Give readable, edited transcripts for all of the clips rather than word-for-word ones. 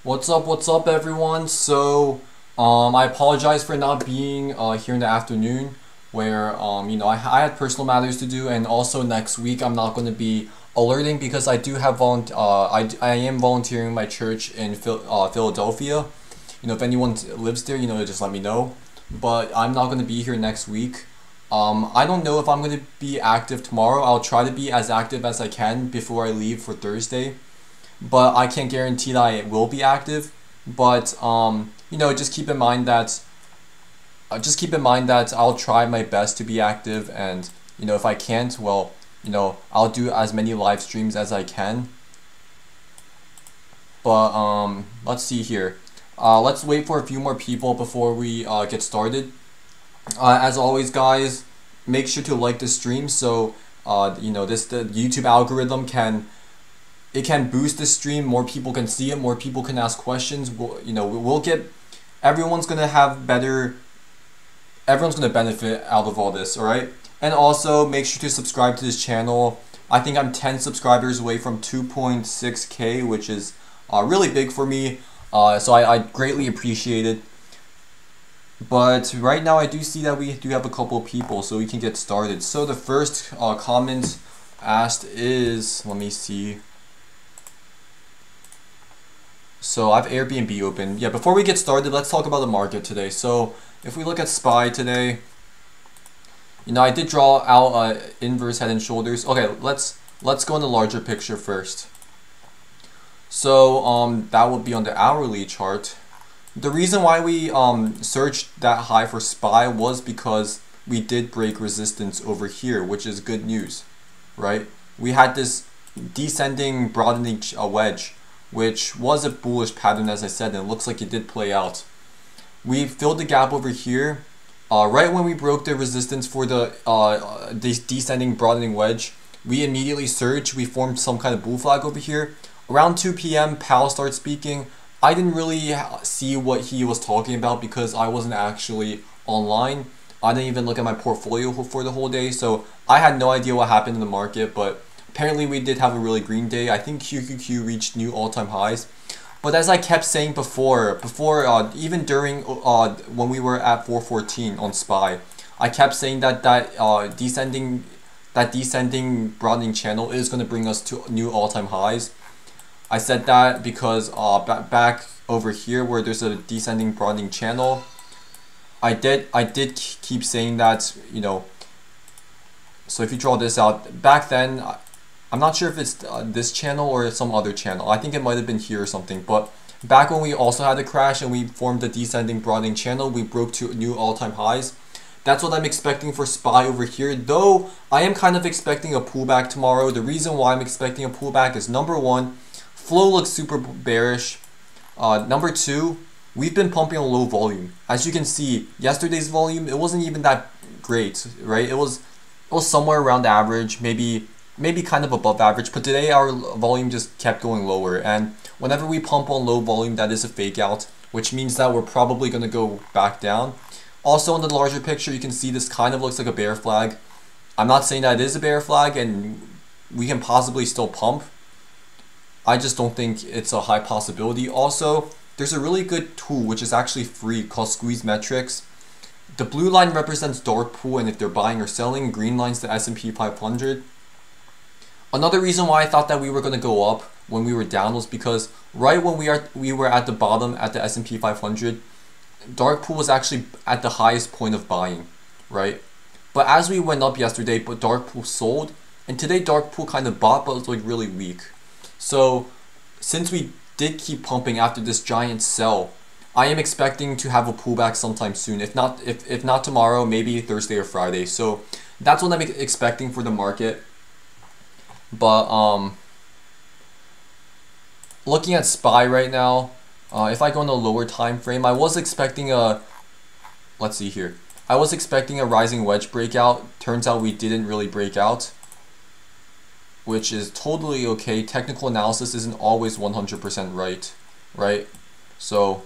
What's up everyone? I apologize for not being here in the afternoon where I had personal matters to do, and also next week I'm not going to be alerting because I do have I am volunteering my church in Philadelphia. If anyone lives there, just let me know. But I'm not going to be here next week. I don't know if I'm going to be active tomorrow. I'll try to be as active as I can before I leave for Thursday, but I can't guarantee that I will be active. But just keep in mind that I'll try my best to be active, and if I can't, well, I'll do as many live streams as I can. But let's see here. Let's wait for a few more people before we get started. As always, guys, make sure to like the stream so the YouTube algorithm can boost the stream. More people can see it. More people can ask questions. We'll get everyone's gonna benefit out of all this. All right, and also make sure to subscribe to this channel. I think I'm 10 subscribers away from 2.6K, which is really big for me. So I greatly appreciate it. But right now I do see that we do have a couple of people, so we can get started. So the first comment asked is, let me see. So I have Airbnb open. Yeah, before we get started, let's talk about the market today. So if we look at SPY today, I did draw out inverse head and shoulders. Okay, let's go in the larger picture first. So that would be on the hourly chart. The reason why we searched that high for SPY was because we did break resistance over here, which is good news, right? We had this descending broadening wedge, which was a bullish pattern, as I said, and it looks like it did play out. We filled the gap over here right when we broke the resistance for the this descending broadening wedge. We immediately surged. We formed some kind of bull flag over here. Around 2 p.m. Powell started speaking. I didn't really see what he was talking about because I wasn't actually online. I didn't even look at my portfolio for the whole day, so I had no idea what happened in the market. But apparently we did have a really green day. I think QQQ reached new all-time highs. But as I kept saying before even during when we were at 414 on SPY, I kept saying that descending broadening channel is going to bring us to new all-time highs. I said that because back over here where there's a descending broadening channel, I did keep saying that, so if you draw this out, back then, I'm not sure if it's this channel or some other channel. I think it might have been here or something, but back when we also had a crash and we formed the descending broadening channel, we broke to new all-time highs. That's what I'm expecting for SPY over here, though I am kind of expecting a pullback tomorrow. The reason why I'm expecting a pullback is, number one, flow looks super bearish. Number two, we've been pumping on low volume. As you can see, yesterday's volume, it wasn't even that great, right? It was somewhere around average, maybe kind of above average, but today our volume just kept going lower. And whenever we pump on low volume, that is a fake out, which means that we're probably going to go back down. Also in the larger picture, you can see this kind of looks like a bear flag. I'm not saying that it is a bear flag and we can possibly still pump. I just don't think it's a high possibility. Also, there's a really good tool which is actually free called Squeeze Metrics. The blue line represents dark pool and if they're buying or selling. Green line's the S&P 500. Another reason why I thought that we were going to go up when we were down was because right when we were at the bottom at the S&P 500, dark pool was actually at the highest point of buying, right? But as we went up yesterday, but dark pool sold, and today dark pool kind of bought, but it's like really weak. So since we did keep pumping after this giant sell, I am expecting to have a pullback sometime soon. If not tomorrow, maybe Thursday or Friday. So that's what I'm expecting for the market. But looking at SPY right now, if I go in a lower time frame, I was expecting let's see here. I was expecting a rising wedge breakout. Turns out we didn't really break out, which is totally okay. Technical analysis isn't always 100% right? So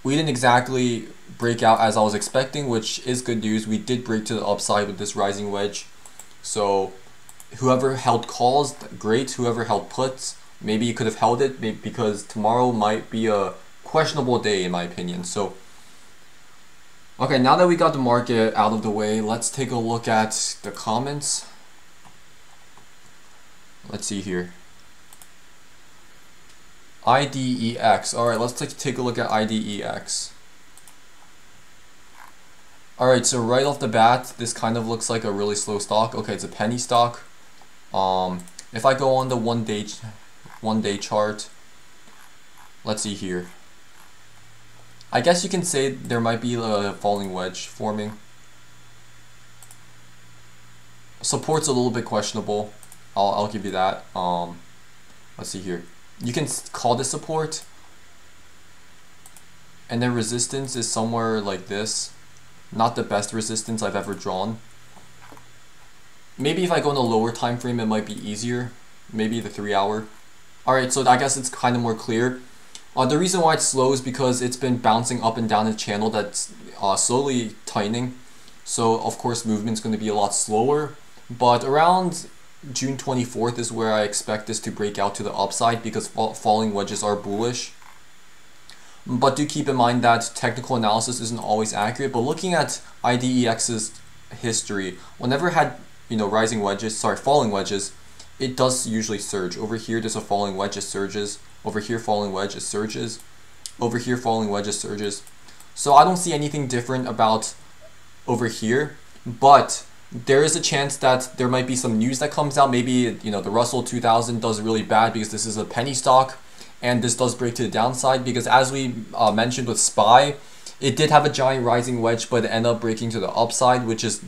we didn't exactly break out as I was expecting, which is good news. We did break to the upside with this rising wedge. So whoever held calls, great. Whoever held puts, maybe you could have held it because tomorrow might be a questionable day in my opinion. So okay, now that we got the market out of the way, let's take a look at the comments. Let's see here. IDEX. Alright, let's take a look at IDEX. Alright, so right off the bat, this kind of looks like a really slow stock. Okay, it's a penny stock. If I go on the one day chart, let's see here. I guess you can say there might be a falling wedge forming. Support's a little bit questionable. I'll give you that. Let's see here. You can call this support, and then resistance is somewhere like this. Not the best resistance I've ever drawn. Maybe if I go in a lower time frame, it might be easier. Maybe the 3 hour. Alright, so I guess it's kind of more clear. The reason why it's slow is because it's been bouncing up and down a channel that's slowly tightening. So of course movement's going to be a lot slower. But around June 24th is where I expect this to break out to the upside because falling wedges are bullish. But do keep in mind that technical analysis isn't always accurate. But looking at IDEX's history, whenever it had falling wedges, it does usually surge. Over here there's a falling wedge, it surges. Over here falling wedge, it surges. Over here falling wedge, it surges. So I don't see anything different about over here, but there is a chance that there might be some news that comes out. Maybe the Russell 2000 does really bad because this is a penny stock, and this does break to the downside because as we mentioned with SPY, it did have a giant rising wedge, but it ended up breaking to the upside, which is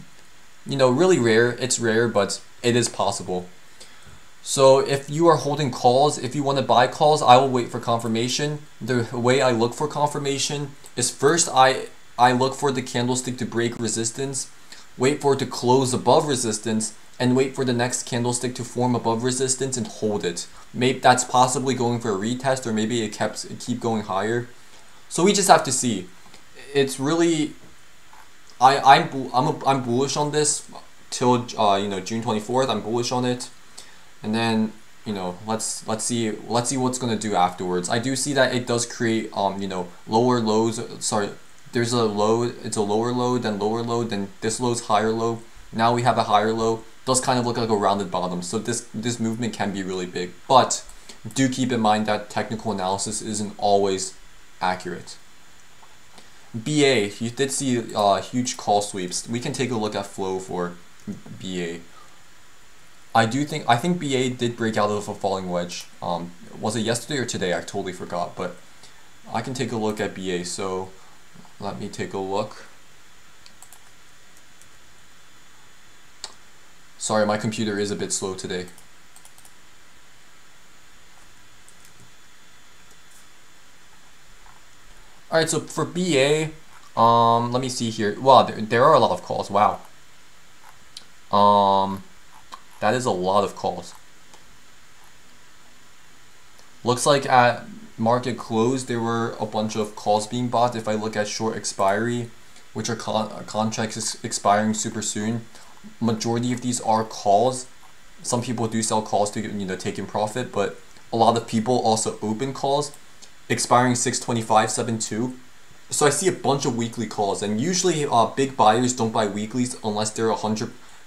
really rare. It's rare, but it is possible. So if you are holding calls, if you want to buy calls, I will wait for confirmation. The way I look for confirmation is first I look for the candlestick to break resistance, wait for it to close above resistance, and wait for the next candlestick to form above resistance and hold it. Maybe that's possibly going for a retest, or maybe it keep going higher. So we just have to see. It's really I'm bullish on this till June 24th. I'm bullish on it. And then let's see what's gonna do afterwards. I do see that it does create lower lows. Sorry, there's a low. It's a lower low, then lower low, then this low's higher low. Now we have a higher low. Does kind of look like a rounded bottom. So this movement can be really big, but do keep in mind that technical analysis isn't always accurate. BA, you did see huge call sweeps. We can take a look at flow for BA. I think BA did break out of a falling wedge. Was it yesterday or today? I totally forgot, but I can take a look at BA. So let me take a look. Sorry, my computer is a bit slow today. Alright, so for BA, let me see here. Wow, there are a lot of calls. Wow. That is a lot of calls. Looks like at market close there were a bunch of calls being bought. If I look at short expiry, which are contracts expiring super soon, majority of these are calls. Some people do sell calls to take in profit, but a lot of people also open calls expiring 6/25/72. So I see a bunch of weekly calls, and usually big buyers don't buy weeklies unless they're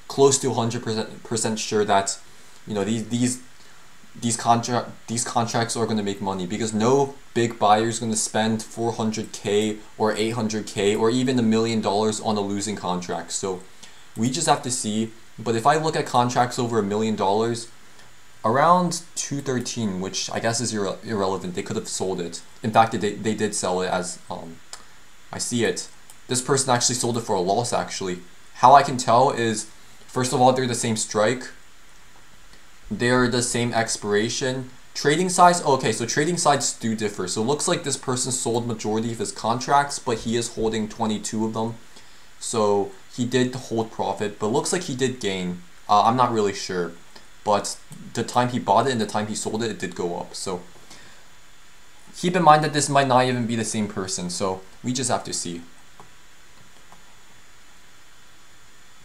close to 100% sure that these contracts are going to make money, because no big buyer is going to spend 400K or 800K or even $1 million on a losing contract. So we just have to see. But if I look at contracts over $1 million, around 213, which I guess is irrelevant, they could have sold it. In fact, they did sell it, as I see it. This person actually sold it for a loss actually. How I can tell is, first of all, they're the same strike. They're the same expiration. Trading size, okay, so trading sides do differ. So it looks like this person sold majority of his contracts, but he is holding 22 of them. So he did hold profit, but looks like he did gain. I'm not really sure, but the time he bought it and the time he sold it, it did go up. So keep in mind that this might not even be the same person. So we just have to see.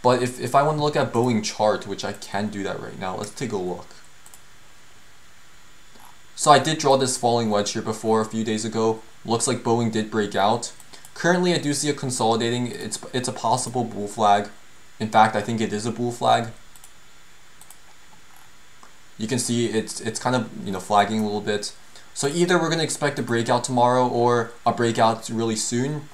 But if I want to look at Boeing chart, which I can do that right now, let's take a look. So I did draw this falling wedge here before a few days ago. Looks like Boeing did break out. Currently I do see it consolidating. It's a possible bull flag. In fact, I think it is a bull flag. You can see it's kind of, you know, flagging a little bit. So either we're going to expect a breakout tomorrow or a breakout really soon.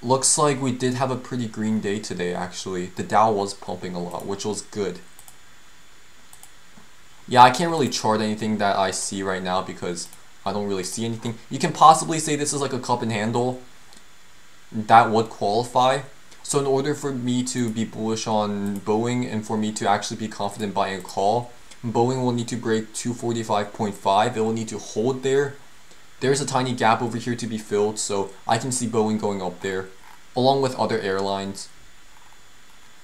Looks like we did have a pretty green day today actually. The Dow was pumping a lot, which was good. Yeah, I can't really chart anything that I see right now because I don't really see anything. You can possibly say this is like a cup and handle. That would qualify. So in order for me to be bullish on Boeing and for me to actually be confident buying a call, Boeing will need to break 245.5. It will need to hold there. There's a tiny gap over here to be filled, so I can see Boeing going up there, along with other airlines.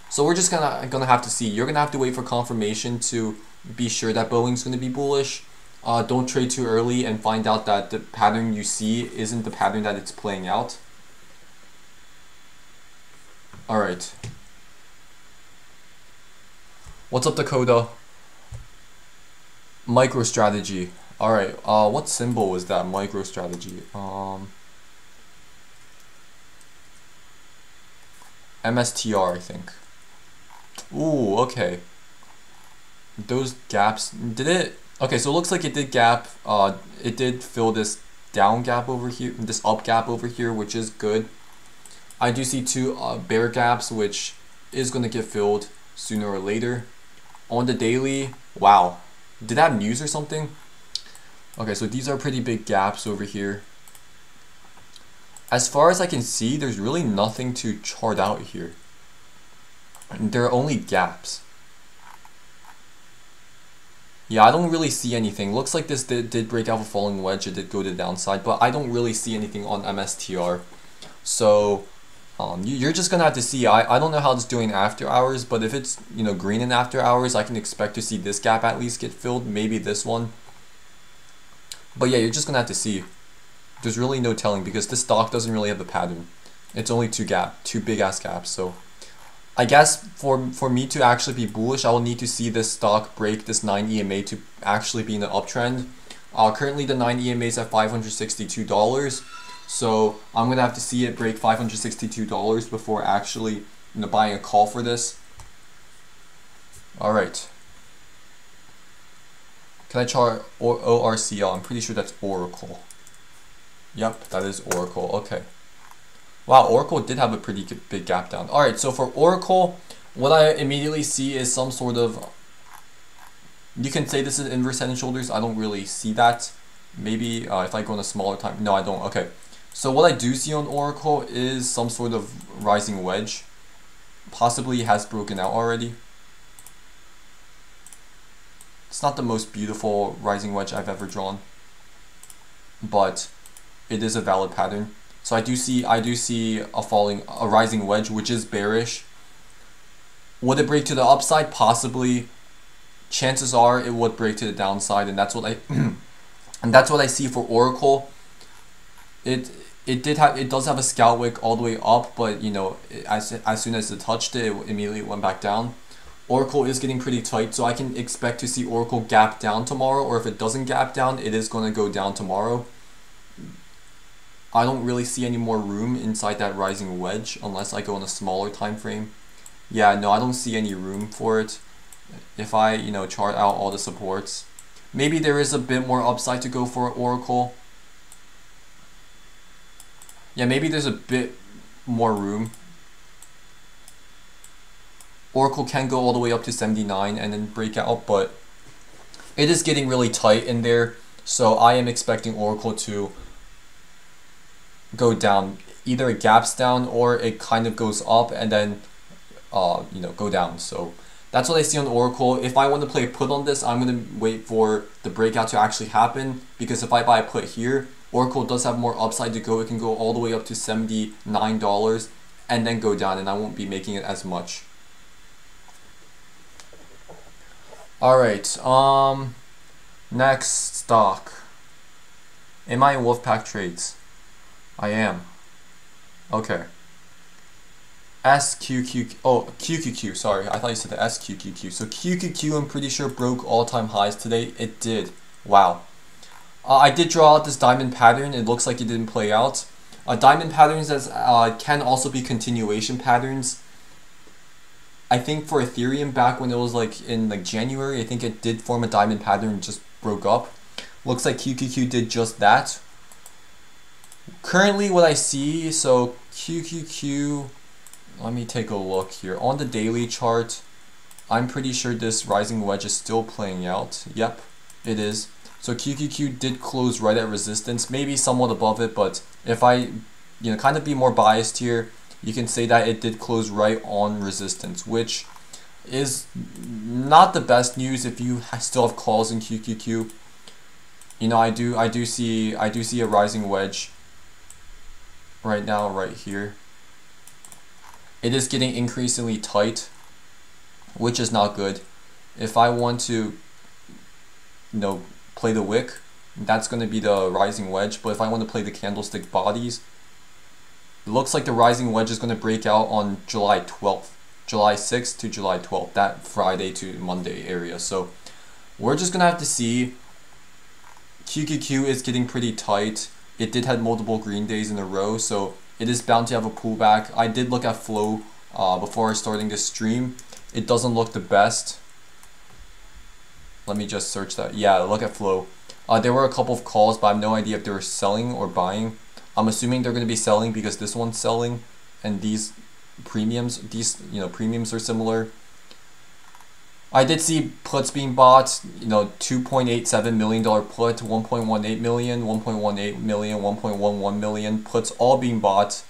So we're just gonna have to see. You're gonna have to wait for confirmation to be sure that Boeing's gonna be bullish. Don't trade too early and find out that the pattern you see isn't the pattern that it's playing out. Alright. What's up, Dakota? MicroStrategy. Alright, what symbol was that? MicroStrategy. MSTR, I think. Ooh, okay. Those gaps, did it? Okay, so it looks like it did gap, it did fill this down gap over here, this up gap over here, which is good. I do see two bear gaps, which is going to get filled sooner or later. On the daily, wow. Did that have news or something? Okay, so these are pretty big gaps over here. As far as I can see, there's really nothing to chart out here. There are only gaps. Yeah, I don't really see anything. Looks like this did break out a falling wedge. It did go to the downside, but I don't really see anything on MSTR. So you're just gonna have to see. I don't know how it's doing after hours, but if it's, you know, green in after hours, I can expect to see this gap at least get filled. Maybe this one. But yeah, you're just gonna have to see. There's really no telling because this stock doesn't really have a pattern. It's only two big ass gaps. So I guess for me to actually be bullish, I will need to see this stock break this 9 EMA to actually be in an uptrend. Currently the 9 EMA is at $562. So I'm gonna have to see it break $562 before actually, you know, buying a call for this. All right. Can I chart ORCL? I'm pretty sure that's Oracle. Yep, that is Oracle. Okay. Wow, Oracle did have a pretty big gap down. All right, so for Oracle, what I immediately see is some sort of, you can say this is inverse head and shoulders. I don't really see that. Maybe if I go on a smaller time. No, I don't. Okay. So what I do see on Oracle is some sort of rising wedge. Possibly has broken out already. It's not the most beautiful rising wedge I've ever drawn, but it is a valid pattern. So I do see a rising wedge, which is bearish. Would it break to the upside? Possibly. Chances are it would break to the downside, and that's what I see for Oracle. It does have a scalp wick all the way up, but you know, as soon as it touched it, it immediately went back down. Oracle is getting pretty tight, so I can expect to see Oracle gap down tomorrow, or if it doesn't gap down, it is going to go down tomorrow. I don't really see any more room inside that rising wedge unless I go on a smaller time frame. Yeah, no, I don't see any room for it. If I, you know, chart out all the supports, maybe there is a bit more upside to go for Oracle. Yeah, maybe there's a bit more room. Oracle can go all the way up to 79 and then break out, but it is getting really tight in there. So I am expecting Oracle to go down. Either it gaps down or it kind of goes up and then you know, go down. So that's what I see on Oracle. If I want to play a put on this, I'm going to wait for the breakout to actually happen, because if I buy a put here, Oracle does have more upside to go. It can go all the way up to $79 and then go down, and I won't be making it as much. Alright, next stock. Am I in Wolfpack trades? I am. Okay. SQQQ, oh, QQQ, sorry, I thought you said the SQQQ. So QQQ, I'm pretty sure broke all-time highs today. It did. Wow. I did draw out this diamond pattern. It looks like it didn't play out. Diamond patterns can also be continuation patterns. I think for Ethereum, back when it was like in like January, I think it did form a diamond pattern and just broke up. Looks like QQQ did just that. Currently what I see, so QQQ, let me take a look here. On the daily chart, I'm pretty sure this rising wedge is still playing out. Yep, it is. So QQQ did close right at resistance, maybe somewhat above it, but if I kind of be more biased here, you can say that it did close right on resistance, which is not the best news if you still have calls in QQQ. I do see a rising wedge right now, right here. It is getting increasingly tight, which is not good. If I want to, play the wick, that's going to be the rising wedge. But if I want to play the candlestick bodies, it looks like the rising wedge is going to break out on July 12th, July 6th to July 12th, that Friday to Monday area. So we're just going to have to see. QQQ is getting pretty tight. It did have multiple green days in a row, so it is bound to have a pullback. I did look at flow before starting this stream. It doesn't look the best. Let me just search that. Yeah, look at flow. There were a couple of calls, but I have no idea if they were selling or buying. I'm assuming they're going to be selling because this one's selling, and these premiums, premiums are similar. I did see puts being bought, $2.87 million put, 1.18 million, 1.18 million, 1.11 million puts all being bought.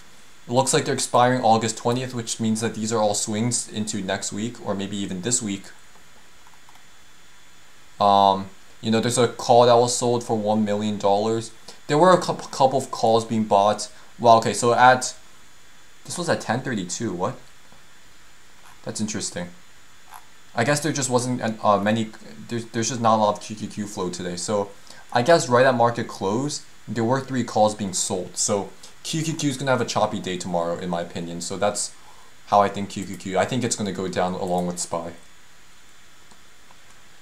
It looks like they're expiring August 20th, which means that these are all swings into next week or maybe even this week. There's a call that was sold for $1 million. There were a couple of calls being bought. Well, okay, so this was at 10:32. What? That's interesting. I guess there just wasn't there's just not a lot of QQQ flow today. So I guess right at market close, there were 3 calls being sold. So QQQ is going to have a choppy day tomorrow, in my opinion. So that's how I think QQQ. I think it's going to go down along with SPY.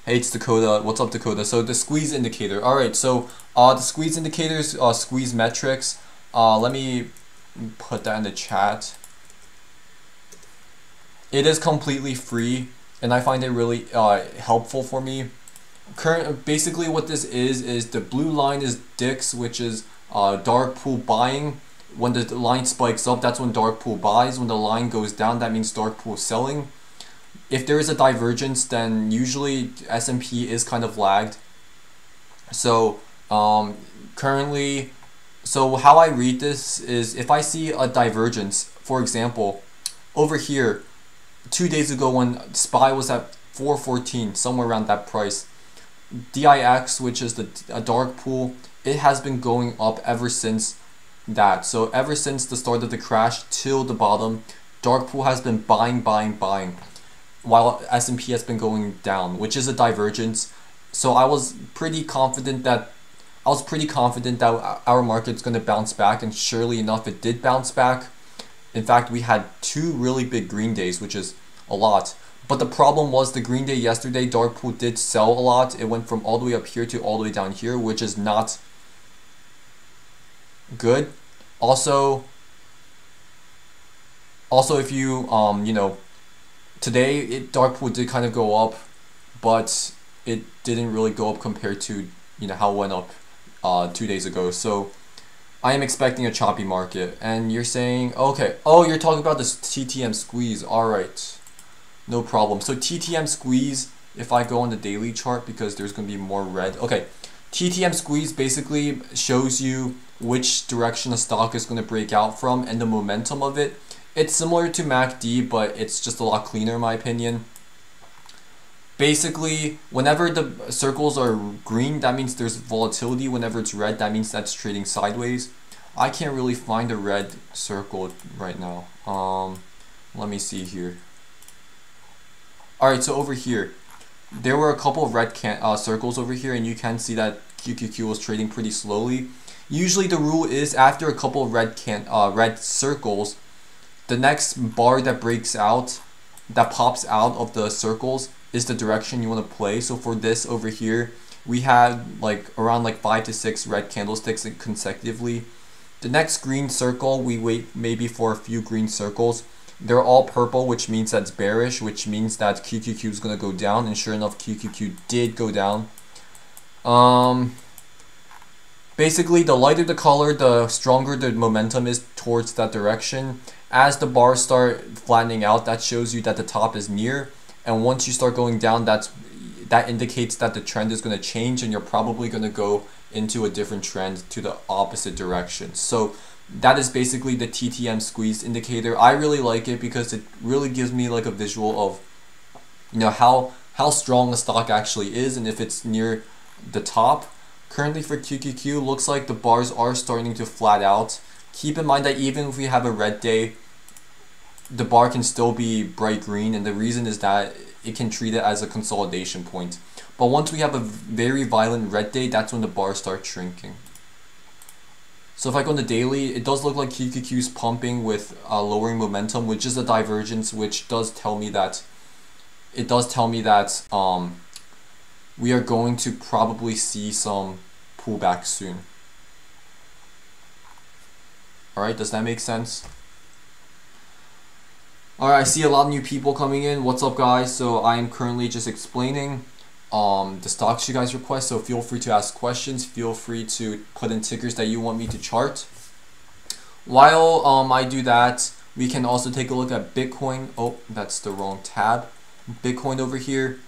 Hey, it's Dakota. What's up, Dakota? So the squeeze indicator. All right, so the squeeze indicators, squeeze metrics. Let me put that in the chat. It is completely free, and I find it really helpful for me. Basically what this is the blue line is DIX, which is dark pool buying. When the line spikes up, that's when dark pool buys. When the line goes down, that means dark pool selling. If there is a divergence, then usually S&P is kind of lagged. So currently, so how I read this is if I see a divergence, for example, over here, 2 days ago when SPY was at 414, somewhere around that price, DIX, which is a dark pool, it has been going up ever since that. So ever since the start of the crash till the bottom, dark pool has been buying, while S&P has been going down, which is a divergence. So I was pretty confident that our market's going to bounce back, and surely enough, it did bounce back. In fact, we had 2 really big green days, which is a lot. But the problem was the green day yesterday, dark pool did sell a lot. It went from all the way up here to all the way down here, which is not good. Also if you today dark pool did kind of go up, but it didn't really go up compared to how it went up 2 days ago. So I am expecting a choppy market. And you're saying, okay, oh, you're talking about this TTM squeeze. All right, no problem. So TTM squeeze, if I go on the daily chart, because there's going to be more red. Okay, TTM squeeze basically shows you which direction a stock is going to break out from and the momentum of it. It's similar to MACD, but it's just a lot cleaner in my opinion. Basically, whenever the circles are green, that means there's volatility. Whenever it's red, that means that's trading sideways. I can't really find a red circle right now. Let me see here. Alright, so over here, there were a couple of red circles over here, and you can see that QQQ was trading pretty slowly. Usually the rule is after a couple of red circles, the next bar that breaks out, that pops out of the circles, is the direction you want to play. So for this over here, we had like around like 5 to 6 red candlesticks consecutively. The next green circle, we wait maybe for a few green circles. They're all purple, which means that's bearish, which means that QQQ is going to go down, and sure enough, QQQ did go down. Basically, the lighter the color, the stronger the momentum is towards that direction. As the bars start flattening out, that shows you that the top is near, and once you start going down, that indicates that the trend is going to change, and you're probably going to go into a different trend to the opposite direction. So that is basically the TTM squeeze indicator. I really like it because it really gives me like a visual of, you know, how strong a stock actually is, and if it's near the top. Currently for QQQ, looks like the bars are starting to flat out. Keep in mind that even if we have a red day, the bar can still be bright green, and the reason is that it can treat it as a consolidation point. But once we have a very violent red day, that's when the bar starts shrinking. So if I go on the daily, it does look like QQQ is pumping with lowering momentum, which is a divergence, which does tell me that we are going to probably see some pullback soon. Alright, does that make sense? Alright, I see a lot of new people coming in. What's up, guys? So I am currently just explaining the stocks you guys request, so feel free to ask questions. Feel free to put in tickers that you want me to chart. While I do that, we can also take a look at Bitcoin. Oh, that's the wrong tab. Bitcoin over here.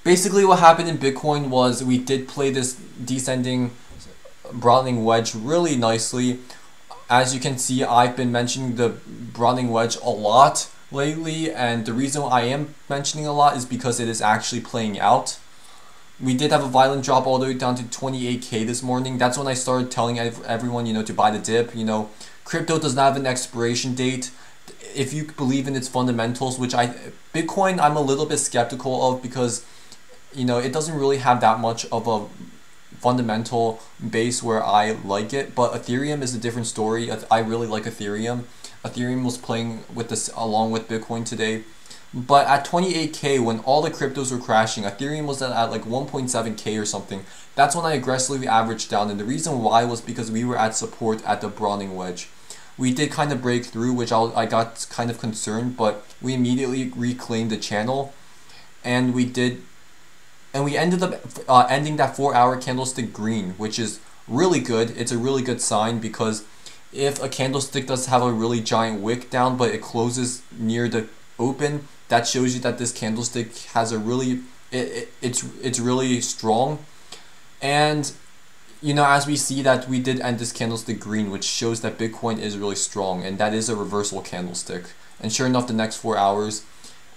Basically what happened in Bitcoin was we did play this descending broadening wedge really nicely. As you can see, I've been mentioning the broadening wedge a lot lately, and the reason I am mentioning a lot is because it is actually playing out. We did have a violent drop all the way down to 28K this morning. That's when I started telling everyone, you know, to buy the dip. You know, crypto does not have an expiration date. If you believe in its fundamentals, which Bitcoin I'm a little bit skeptical of, because you know, it doesn't really have that much of a fundamental base where I like it, but Ethereum is a different story. I really like Ethereum. Ethereum was playing with this along with Bitcoin today. But at 28K, when all the cryptos were crashing, Ethereum was at like 1.7K or something. That's when I aggressively averaged down, and the reason why was because we were at support at the broadening wedge. We did kind of break through, which I got kind of concerned, but we immediately reclaimed the channel, and we ended up ending that 4-hour candlestick green, which is really good. It's a really good sign, because if a candlestick does have a really giant wick down but it closes near the open, that shows you that this candlestick has a really it's really strong. And you know, as we see that we did end this candlestick green, which shows that Bitcoin is really strong, and that is a reversal candlestick. And sure enough, the next 4 hours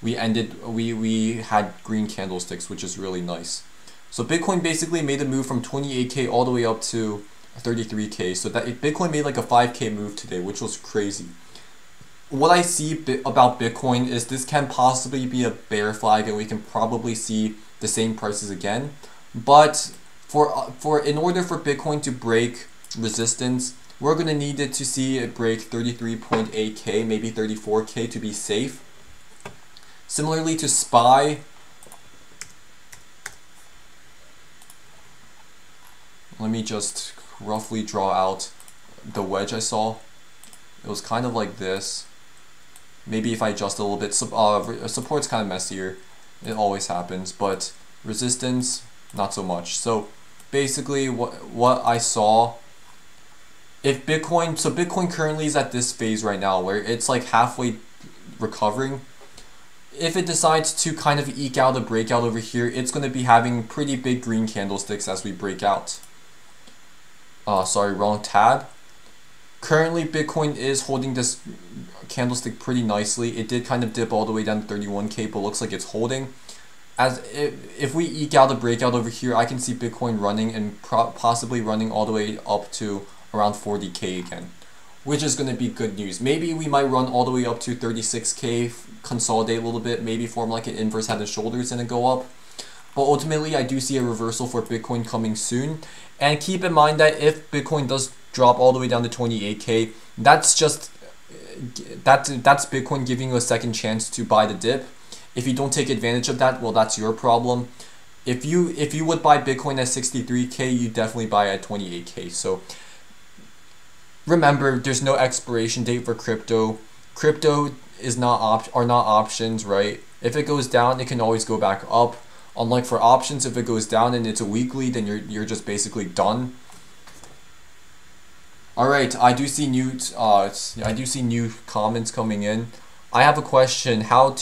we had green candlesticks, which is really nice. So Bitcoin basically made a move from 28K all the way up to 33K. So that Bitcoin made like a 5K move today, which was crazy. What I see about Bitcoin is this can possibly be a bear flag, and we can probably see the same prices again. But in order for Bitcoin to break resistance, we're going to need it to see it break 33.8K, maybe 34K to be safe. Similarly to SPY, let me just roughly draw out the wedge I saw. It was kind of like this. Maybe if I adjust a little bit, support's kind of messier. It always happens, but resistance, not so much. So basically what I saw, if Bitcoin, so Bitcoin currently is at this phase right now where it's like halfway recovering. If it decides to kind of eke out a breakout over here, it's going to be having pretty big green candlesticks as we break out. Sorry, wrong tab. Currently, Bitcoin is holding this candlestick pretty nicely. It did kind of dip all the way down to 31K, but looks like it's holding. If we eke out a breakout over here, I can see Bitcoin running and possibly running all the way up to around 40K again, which is going to be good news. Maybe we might run all the way up to 36K, consolidate a little bit, maybe form like an inverse head and shoulders and then go up. But ultimately, I do see a reversal for Bitcoin coming soon. And keep in mind that if Bitcoin does drop all the way down to 28K, that's just, that's Bitcoin giving you a second chance to buy the dip. If you don't take advantage of that, well, that's your problem. If you would buy Bitcoin at 63K, you definitely buy at 28K. So remember, there's no expiration date for crypto. Crypto is not options, right? If it goes down, it can always go back up. Unlike for options, if it goes down and it's a weekly, then you're just basically done. All right, I do see new comments coming in. I have a question. How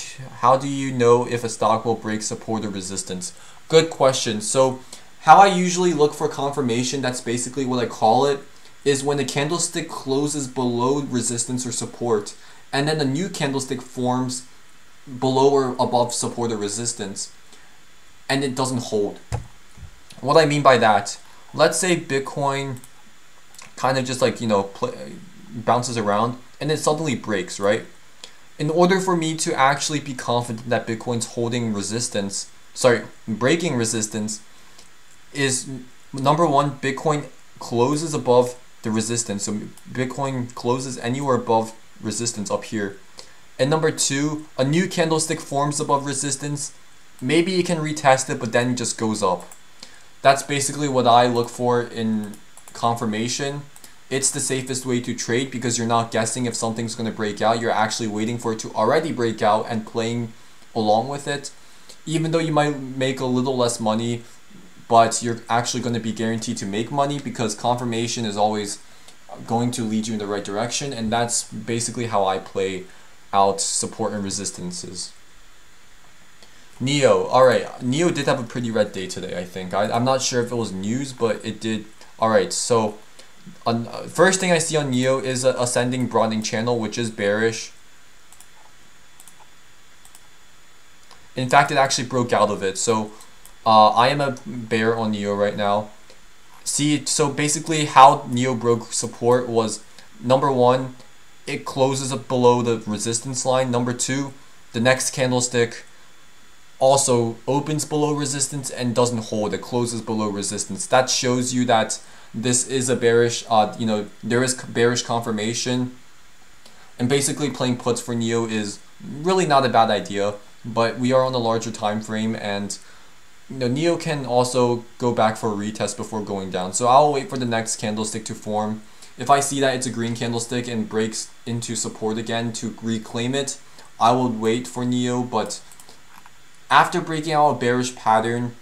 do you know if a stock will break support or resistance? Good question. So how I usually look for confirmation, that's basically what I call it, is when the candlestick closes below resistance or support, and then a new candlestick forms below or above support or resistance, and it doesn't hold. What I mean by that, let's say Bitcoin kind of just like, bounces around and then suddenly breaks, right? In order for me to actually be confident that Bitcoin's breaking resistance, is number one, Bitcoin closes above the resistance. So Bitcoin closes anywhere above resistance up here. And number two, a new candlestick forms above resistance. Maybe you can retest it, but then it just goes up. That's basically what I look for in confirmation. It's the safest way to trade because you're not guessing if something's going to break out. You're actually waiting for it to already break out and playing along with it. Even though you might make a little less money, but you're actually going to be guaranteed to make money because confirmation is always going to lead you in the right direction. And that's basically how I play out support and resistances. NIO. Alright, NIO did have a pretty red day today, I think. I'm not sure if it was news, but it did. Alright, so first thing I see on NIO is an ascending broadening channel, which is bearish. In fact, it actually broke out of it. So I am a bear on NIO right now. See, so basically how NIO broke support was, number one, it closes up below the resistance line. Number two, the next candlestick also opens below resistance and doesn't hold. It closes below resistance. That shows you that this is a bearish, there is bearish confirmation. And basically playing puts for NIO is really not a bad idea. But we are on a larger time frame, and NIO can also go back for a retest before going down. So I'll wait for the next candlestick to form. If I see that it's a green candlestick and breaks into support again to reclaim it, I will wait for NIO. But after breaking out a bearish pattern,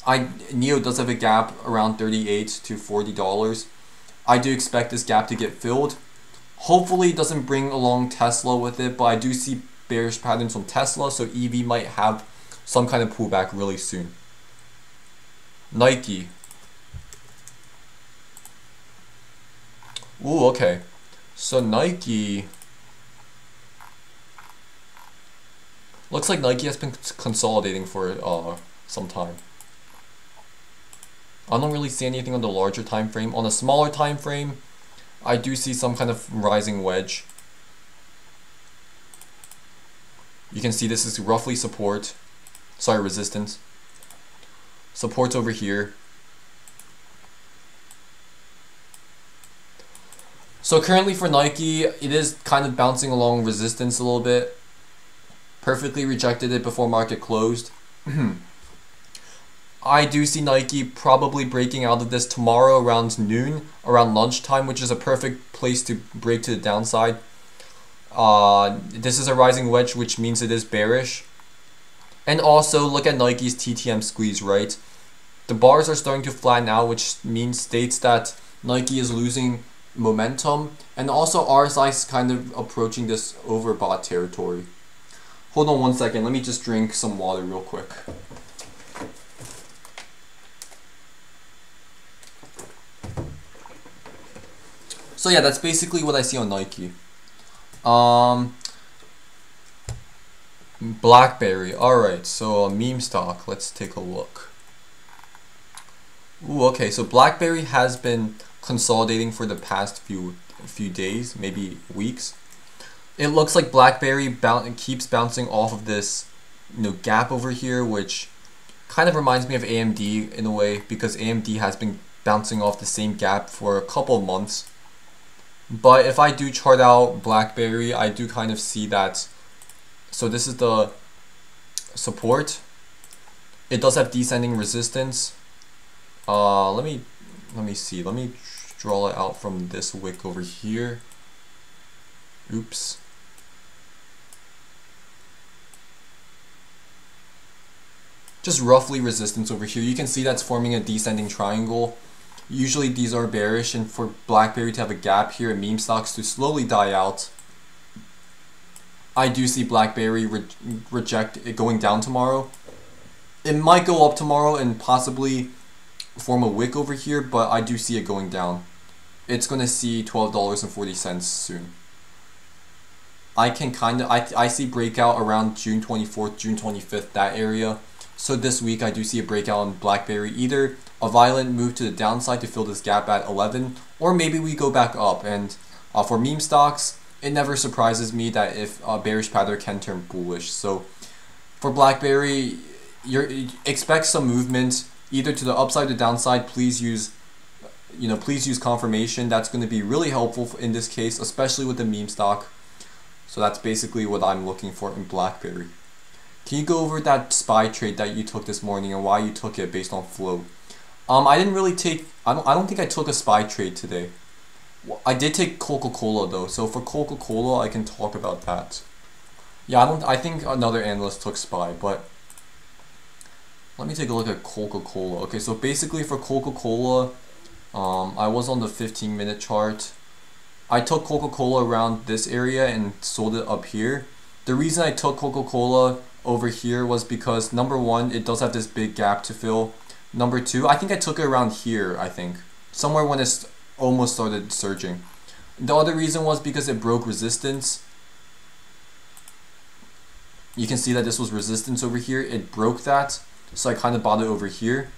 NIO does have a gap around $38 to $40. I do expect this gap to get filled. Hopefully it doesn't bring along Tesla with it, but I do see bearish patterns on Tesla, so EV might have some kind of pullback really soon. Nike. Ooh, okay. So Nike, looks like Nike has been consolidating for some time. I don't really see anything on the larger time frame. On a smaller time frame, I do see some kind of rising wedge. You can see this is roughly resistance. Support's over here. So currently for Nike, it is kind of bouncing along resistance a little bit. Perfectly rejected it before market closed. I do see Nike probably breaking out of this tomorrow around noon, around lunchtime, which is a perfect place to break to the downside. This is a rising wedge, which means it is bearish. And also look at Nike's TTM squeeze, right? The bars are starting to flatten out, which states that Nike is losing momentum, and also RSI is kind of approaching this overbought territory. Hold on one second, let me just drink some water real quick. So yeah, that's basically what I see on Nike. Blackberry. Alright, so a meme stock. Let's take a look. Ooh, okay, so Blackberry has been consolidating for the past few days, maybe weeks. It looks like Blackberry keeps bouncing off of this gap over here, which kind of reminds me of AMD in a way, because AMD has been bouncing off the same gap for a couple of months. But if I do chart out Blackberry, I do kind of see that. So this is the support. It does have descending resistance. Let me see. Let me draw it out from this wick over here. Oops. Just roughly resistance over here. You can see that's forming a descending triangle. Usually these are bearish, and for Blackberry to have a gap here and meme stocks to slowly die out, I do see Blackberry reject it going down tomorrow. It might go up tomorrow and possibly form a wick over here, but I do see it going down. It's going to see $12.40 soon. I can I see breakout around June 24th, June 25th, that area. So this week I do see a breakout on Blackberry, either a violent move to the downside to fill this gap at 11, or maybe we go back up. And for meme stocks, it never surprises me that if a bearish pattern can turn bullish. So for Blackberry, expect some movement either to the upside or downside. Please use confirmation. That's going to be really helpful in this case, especially with the meme stock. So that's basically what I'm looking for in Blackberry. Can you go over that SPY trade that you took this morning and why you took it based on flow? I didn't really take. I don't think I took a SPY trade today. I did take Coca-Cola though. So for Coca-Cola, I can talk about that. Yeah, I think another analyst took SPY, but let me take a look at Coca-Cola. Okay, so basically for Coca-Cola, I was on the 15-minute chart. I took Coca-Cola around this area and sold it up here. The reason I took Coca-Cola over here was because number one, it does have this big gap to fill. Number two, I think I took it around here, I think. Somewhere when it's almost started surging. The other reason was because it broke resistance. You can see that this was resistance over here. It broke that, so I kind of bought it over here.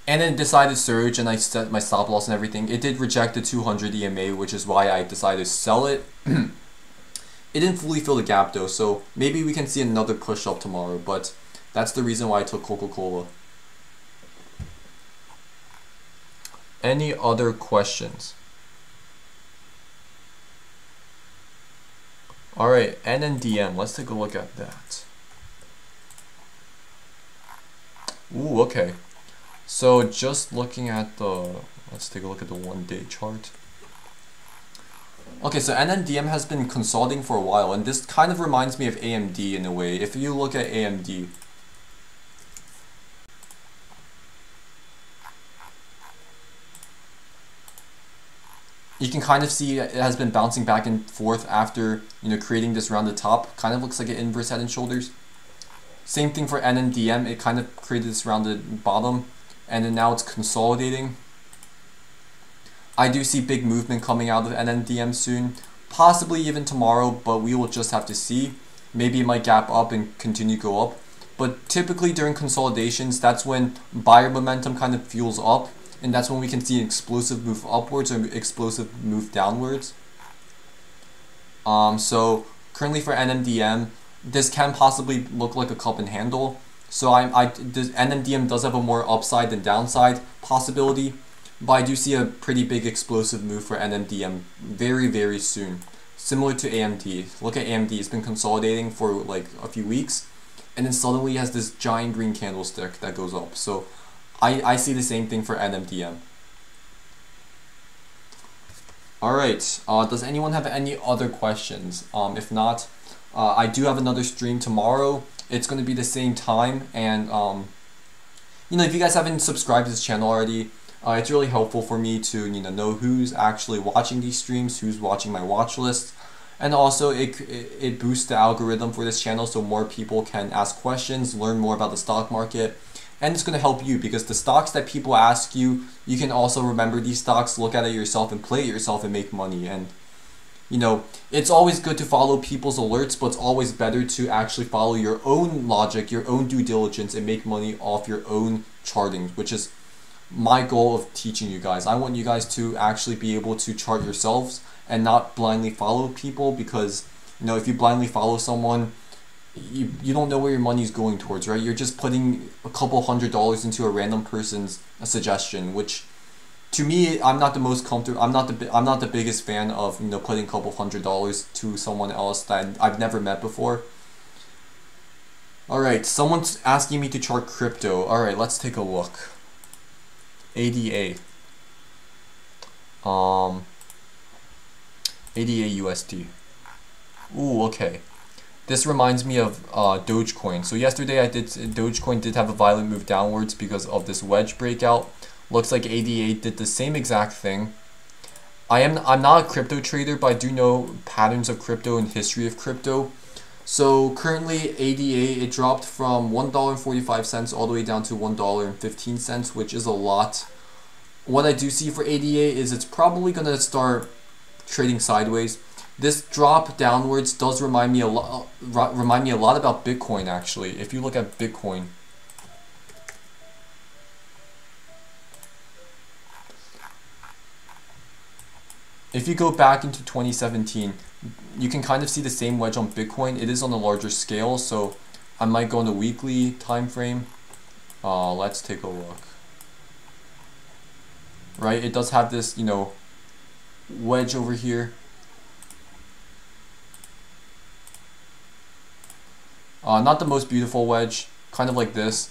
And then it decided to surge, and I set my stop loss and everything. It did reject the 200 EMA, which is why I decided to sell it. It didn't fully fill the gap though, so maybe we can see another push up tomorrow, but that's the reason why I took Coca-Cola. Any other questions? Alright, NNDM, let's take a look at that. Ooh, okay. So just looking at let's take a look at the 1-day chart. Okay, so NNDM has been consolidating for a while, and this kind of reminds me of AMD in a way. If you look at AMD, you can kind of see it has been bouncing back and forth after, creating this around the top. Kind of looks like an inverse head and shoulders. Same thing for NNDM. It kind of created this rounded bottom, and then now it's consolidating. I do see big movement coming out of NNDM soon, possibly even tomorrow, but we will just have to see. Maybe it might gap up and continue to go up. But typically during consolidations, that's when buyer momentum kind of fuels up, and that's when we can see an explosive move upwards or explosive move downwards. So currently for NNDM, this can possibly look like a cup and handle. So this NNDM does have a more upside than downside possibility, but I do see a pretty big explosive move for NNDM very, very soon. Similar to AMD. Look at AMD, it's been consolidating for like a few weeks, and then suddenly has this giant green candlestick that goes up. So I see the same thing for NMDM. Alright, does anyone have any other questions? If not, I do have another stream tomorrow. It's going to be the same time, and if you guys haven't subscribed to this channel already, it's really helpful for me to know who's actually watching these streams, who's watching my watch list, and also it boosts the algorithm for this channel so more people can ask questions, learn more about the stock market, and it's going to help you because the stocks that people ask you, you can also remember these stocks, look at it yourself, and play it yourself and make money. And it's always good to follow people's alerts, but it's always better to actually follow your own logic, your own due diligence, and make money off your own charting, which is my goal of teaching you guys. I want you guys to actually be able to chart yourselves and not blindly follow people, because if you blindly follow someone, you don't know where your money is going towards, right? You're just putting a couple $100s into a random person's suggestion, which to me, I'm not the most comfortable. I'm not the biggest fan of, you know, putting a couple $100 to someone else that I've never met before. All right, someone's asking me to chart crypto. All right, let's take a look. ADA. ADA USD. Ooh, okay. This reminds me of Dogecoin. So yesterday Dogecoin did have a violent move downwards because of this wedge breakout. Looks like ADA did the same exact thing. I'm not a crypto trader, but I do know patterns of crypto and history of crypto. So currently ADA, it dropped from $1.45 all the way down to $1.15, which is a lot. What I do see for ADA is it's probably going to start trading sideways. This drop downwards does remind me a lot about Bitcoin actually. If you look at Bitcoin, if you go back into 2017, you can kind of see the same wedge on Bitcoin. It is on a larger scale, so I might go on the weekly time frame. Let's take a look. Right, it does have this, you know, wedge over here. Not the most beautiful wedge, kind of like this.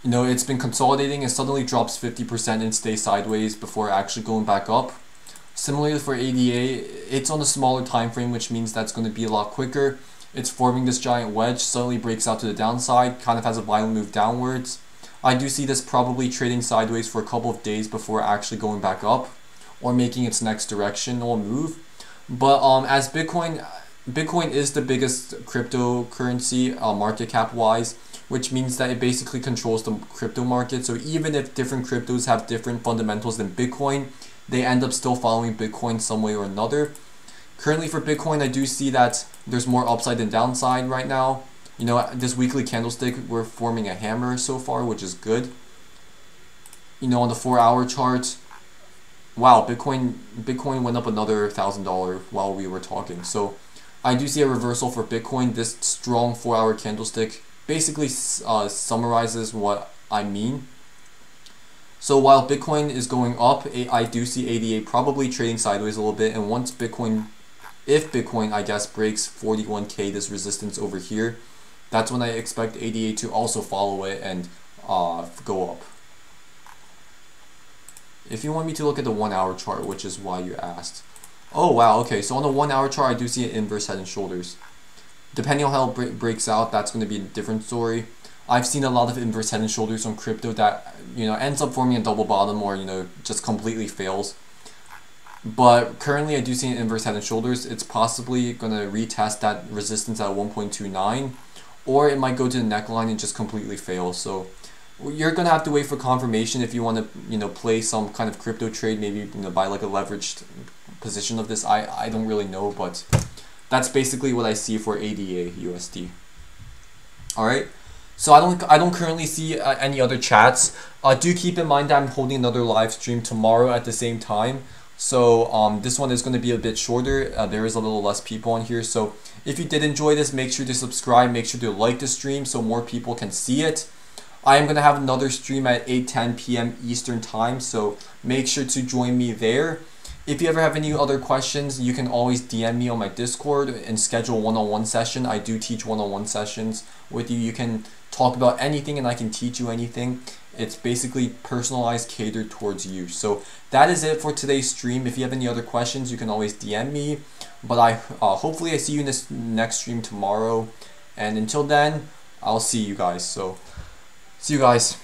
You know, it's been consolidating and suddenly drops 50% and stays sideways before actually going back up. Similarly for ADA, it's on a smaller time frame, which means that's going to be a lot quicker. It's forming this giant wedge, suddenly breaks out to the downside, kind of has a violent move downwards. I do see this probably trading sideways for a couple of days before actually going back up or making its next directional move. But as Bitcoin is the biggest cryptocurrency market cap wise, which means that it basically controls the crypto market. So even if different cryptos have different fundamentals than Bitcoin, they end up still following Bitcoin some way or another. Currently for Bitcoin, I do see that there's more upside than downside right now. You know, this weekly candlestick, we're forming a hammer so far, which is good. You know, on the 4-hour chart, wow, Bitcoin went up another $1,000 while we were talking. So I do see a reversal for Bitcoin. This strong 4-hour candlestick basically summarizes what I mean. So while Bitcoin is going up, I do see ADA probably trading sideways a little bit. And once if Bitcoin, I guess, breaks 41K, this resistance over here, that's when I expect ADA to also follow it and go up. If you want me to look at the 1-hour chart, which is why you asked. Oh wow, okay, so on the 1-hour chart, I do see an inverse head and shoulders. Depending on how it breaks out, that's going to be a different story. I've seen a lot of inverse head and shoulders on crypto that, you know, ends up forming a double bottom or, you know, just completely fails. But currently I do see an inverse head and shoulders. It's possibly going to retest that resistance at 1.29, or it might go to the neckline and just completely fail. So you're going to have to wait for confirmation if you want to, you know, play some kind of crypto trade, maybe, you know, buy like a leveraged position of this. I don't really know, but that's basically what I see for ADA USD. All right. So I don't currently see any other chats. Do keep in mind that I'm holding another live stream tomorrow at the same time. So this one is going to be a bit shorter. There is a little less people on here. So if you did enjoy this, make sure to subscribe. Make sure to like the stream so more people can see it. I am going to have another stream at 8:10 p.m. Eastern time. So make sure to join me there. If you ever have any other questions, you can always DM me on my Discord and schedule one-on-one session. I do teach one-on-one sessions with you. You can talk about anything and I can teach you anything. It's basically personalized, catered towards you. So that is it for today's stream. If you have any other questions, you can always DM me. But hopefully I see you in this next stream tomorrow. And until then, I'll see you guys. So see you guys.